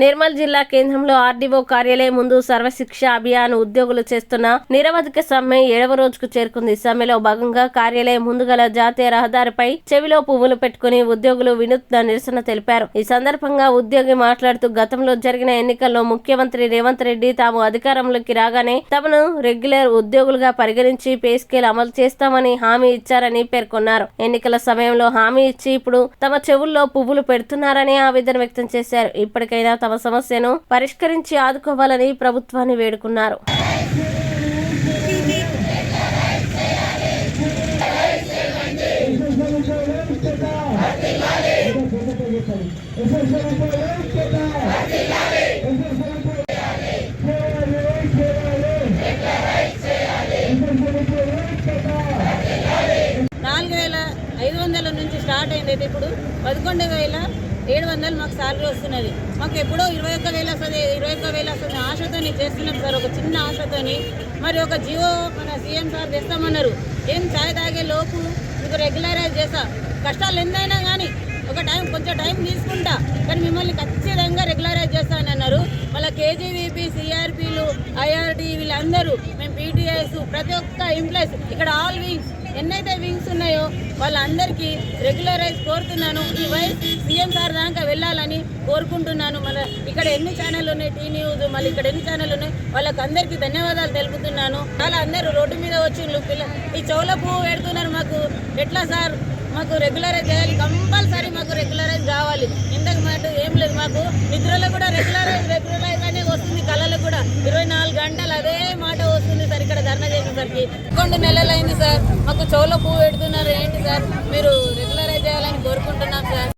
నిర్మల్ జిల్లా కేంద్రంలో ఆర్డీఓ కార్యాలయం ముందు సర్వశిక్ష అభియాన్ ఉద్యోగులు చేస్తున్న నిరవధిక సమ్మె 7వ రోజుకు చేరుకుంది. సమ్మెలో భాగంగా కార్యాలయం ముందు గల జాతీయ రహదారిపై చెవిలో పువ్వులు పెట్టుకుని ఉద్యోగులు వినూత్న నిరసన తెలిపారు. ఈ సందర్భంగా ఉద్యోగి మాట్లాడుతూ గతంలో జరిగిన ఎన్నికల్లో ముఖ్యమంత్రి రేవంత్ రెడ్డి తాము అధికారంలోకి రాగానే తమను రెగ్యులర్ ఉద్యోగులుగా పరిగణించి పే స్కేల్ అమలు చేస్తామని హామీ ఇచ్చారని పేర్కొన్నారు. ఎన్నికల సమయంలో హామీ ఇచ్చి ఇప్పుడు తమ చెవుల్లో పువ్వులు పెడుతున్నారని ఆవేదన వ్యక్తం చేశారు. ఇప్పటికైనా తమ సమస్యను పరిష్కరించి ఆదుకోవాలని ప్రభుత్వాన్ని వేడుకున్నారు. నుంచి స్టార్ట్ అయింది. అయితే ఇప్పుడు 11,700 మాకు సాలరీ వస్తున్నది. మాకు ఎప్పుడో 21,000 వస్తుంది, 21,000 వస్తుంది ఆశతో చేస్తున్నాం సార్. ఒక చిన్న ఆశతోని మరి ఒక జియో మన సీఎం సార్ తెస్తామన్నారు. ఏం ఛాయ్ తాగే లోపు మీకు రెగ్యులరైజ్ చేస్తా, కష్టాలు ఎంతైనా కానీ కొంచెం టైం తీసుకుంటా కానీ మిమ్మల్ని ఖచ్చితంగా రెగ్యులరైజ్ చేస్తానని అన్నారు. మళ్ళీ కేజీవీపీ, సిఆర్పీలు, ఐఆర్టీ వీళ్ళందరూ మేము పీటీఎస్ ప్రతి ఒక్క ఎంప్లాయీస్ ఇక్కడ ఆల్ వింగ్స్ ఎన్నైతే వింగ్స్ ఉన్నాయో వాళ్ళందరికీ రెగ్యులరైజ్ కోరుతున్నాను. ఈ వైస్ సీఎం సార్ దాకా వెళ్ళాలని కోరుకుంటున్నాను. మళ్ళీ ఇక్కడ ఎన్ని ఛానల్ ఉన్నాయి, టీ న్యూస్, మళ్ళీ ఇక్కడ ఎన్ని ఛానల్ ఉన్నాయి వాళ్ళకి అందరికీ ధన్యవాదాలు తెలుపుతున్నాను. చాలా అందరూ రోడ్డు మీద వచ్చి ఈ చెవుల పువ్వు పెడుతున్నారు. మాకు ఎట్లా సార్ మాకు రెగ్యులరైజ్ చేయాలి, కంపల్సరీ మాకు రెగ్యులరైజ్ కావాలి. ఇంతకు మాట ఏం లేదు, మాకు నిద్రలో కూడా రెగ్యులరైజ్ అనే వస్తుంది, కళలకు కూడా 24 గంటలు అదే మాట వస్తుంది సార్. ఇక్కడ ధర్నా చేసేసరికి 2 నెలలు అయింది సార్. మాకు చెవులో పువ్వు పెడుతున్నారు. ఏంటి సార్ మీరు రెగ్యులరైజ్ చేయాలని కోరుకుంటున్నాం సార్.